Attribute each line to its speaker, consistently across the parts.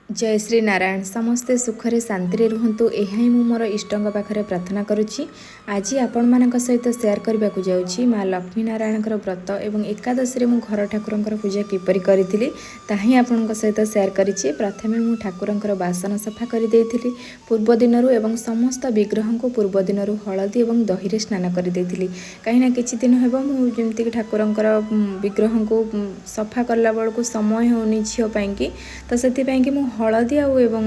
Speaker 1: जय श्री नारायण समस्ते सुखरे शांति रुहतु यही मु मोर इष्टों पाखे प्रार्थना करुच्ची। आज आपण मान सहित सेयार करने को जाऊँगी माँ लक्ष्मी नारायण व्रत एवं एकादशी मु घर ठाकुर पूजा किपरि करी ताही आपण सहित सेयार करी। प्रथमे मु ठाकुर बासन सफा कर पूर्व दिन एवं समस्त विग्रह को पूर्व दिन हलदी और दही रे स्नान कर कहीं किछि दिन हेबो मु जेमति ठाकुर विग्रह को सफा करला बेलू समय होनी झील की तो से मु हलदी एवं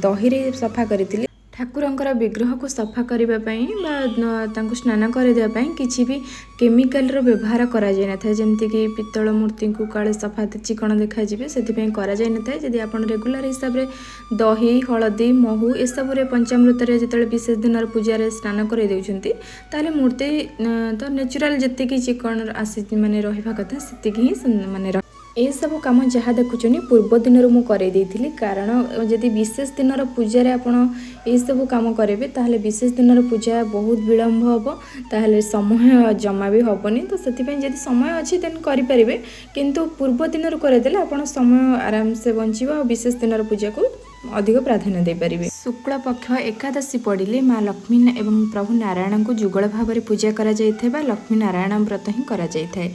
Speaker 1: दही रे सफा करी ठाकुरंकर विग्रह को सफा करने स्नान करदेवाई किसी भी केमिकल रो व्यवहार करा जाय नथाय जेमति कि पित्तल मूर्ति को काले सफा चिकण देखा से करा जाय नथाय। जदि आपण रेगुलर हिसाब रे दही हलदी महू ए सब रे पंचामृत रे जतले विशेष दिन पूजा रे स्नान कर देउछंती ताले मूर्ति तो नेचुरल जति चिकण आसी माने रहिबा कथा सेतिकी ही माने ये सब कम जहाँ देखुं पूर्व दिन मु करई कारण जदि विशेष दिन पूजा रे आपण ये सब कम करेंगे ताहले विशेष दिन पूजा बहुत विलम्ब हम ताहले समय जमा भी हेनी तो से जब समय अच्छी देन करें किंतु पूर्व दिन करदेले आपण समय आराम से बंचो विशेष दिन पूजा को अधिक प्राधान्य दे पारिबे। शुक्ल पक्ष एकादशी पड़िले माँ लक्ष्मी एवं प्रभु नारायण को जुगल भाव में पूजा करा जायथाय लक्ष्मी नारायण व्रत ही करा जायथाय।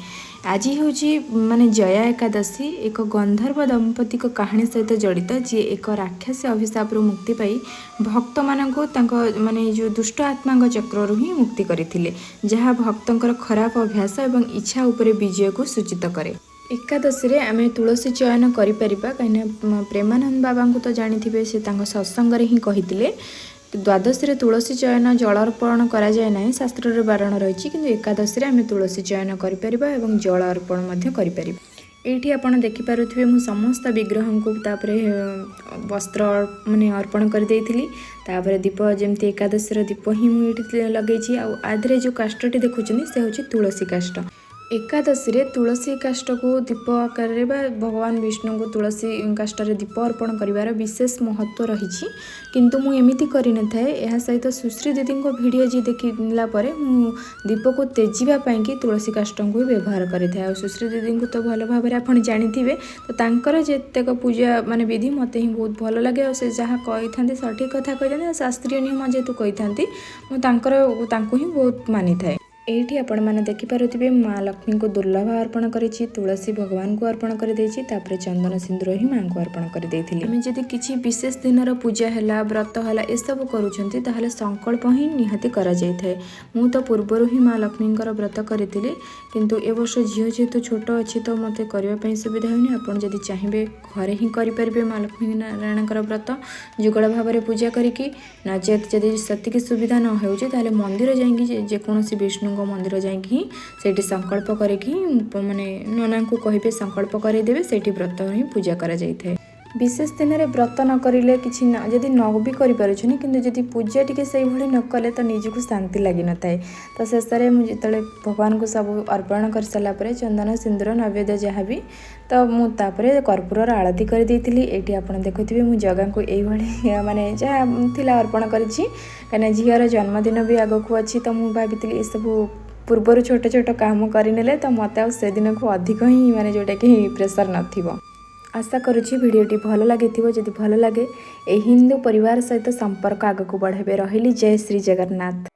Speaker 1: आज हूँ माने जया एकादशी एक गंधर्व दंपति को कहानी सहित जड़ित जी एक राक्षसी अभिशाप मुक्ति पाई भक्त मानक माने जो दुष्ट आत्मा चक्र ही मुक्ति करथिले जहाँ भक्तंकर खराब अभ्यास एवं इच्छा उपरे विजय को सूचित करे। एकादशी रे आमे तुलसी चयन करिपरिबा कहीं प्रेमानंद बाबा को तो जानी से सत्संग ही कही द्वादशी रे तुलसी चयन जल अर्पण करा जाए ना शास्त्र रे बारण रही कि एकादशी रे आमे तुलसी चयन करिपरिबा एवं जल अर्पण मध्य करिपरिबा। एठी आपण देखि पारुथिबे मु समस्त विग्रह को तापरे वस्त्र माने अर्पण कर देइथिली तापरे दीप जेमती एकादशी रो दीप ही मु एठी लगेछि आ आधरे जो काष्टटी देखुछनी से होछि तुलसी काष्ट। एकादशी रे तुलसी काष्ट को दीप आकार भगवान विष्णु को तुलसी काष्ट रे दीप अर्पण करिवार विशेष महत्व रही किंतु मु एमिति करि न थाए एहा सहित सुश्री दीदी को वीडियो जी देखिला परे मु दीप को तेजीबा पई कि तुलसी काष्ट को व्यवहार करि थाए। और सुश्री दीदी को तो भल भाव में आपण जानिथिबे तो तांकर जेतेक पूजा माने विधि मते ही बहुत भल लगे और से जहाँ कही थांती सठिक कथा कही थांती शास्त्रीय नियम जेतु कही थांती मु तांको ही बहुत मानि थाए। एठी आपण माने देखि पारुथिबे माँ लक्ष्मी को दुर्लभ अर्पण करिछि तुलसी भगवान को अर्पण कर देछि तापरे चंदन सिंदूर ही माँ को अर्पण कर देथिले। हम जदि किछि विशेष दिन पूजा हैला व्रत हैला ए सब करूछंती ताहले संकल्प ही निहाती करा जायथाय। मु तो पूर्वरु ही माँ लक्ष्मी व्रत करिथिले किंतु ए वर्ष झियो जेतु छोट अछि तो मते करबा पई सुविधा होनी आपण जदि चाहिबे घरे ही करि परिबे माँ लक्ष्मी नारायण व्रत जुगल भाव में पूजा करिकि नचेत जदि सतिकी सुविधा न होउछि ताहले मंदिर जाइकि जेकोसी विष्णु मंदिर जाइकि सेठी संकल्प करिकि माने नना को कहिबे संकल्प करेदेबे सेठी व्रत ही पूजा करा जायथाय। विशेष दिन में व्रत न करिले किछि न जदि न भी करि पारुछनी किंतु जदि पूजा टिके सही भली न कले तो निजको शांति लागि न थाए। तो शेष में मुझे जतले भगवान को सब अर्पण कर सारा पर चंदन सिंदूर नैवेद्य जहाँ भी तो मु तापरे कर्पूर आरती कर देइथिली। एठी आपण देखुथिबे मु जगह को एई भली माने जहाँ थिला अर्पण करिछि कने झियर जन्मदिन भी आगको अछि तो मु भाबिथिली ए सब पूर्वर छोट छोट काम करनेले तो मत से दिन को अधिक ही माने जोटा कि प्रेशर नथिबो। आशा करुछि वीडियोटी भल लगी जदि भल लगे ए हिंदू परिवार सहित संपर्क आगको बढ़ाबे। रहिली जय श्री जगन्नाथ।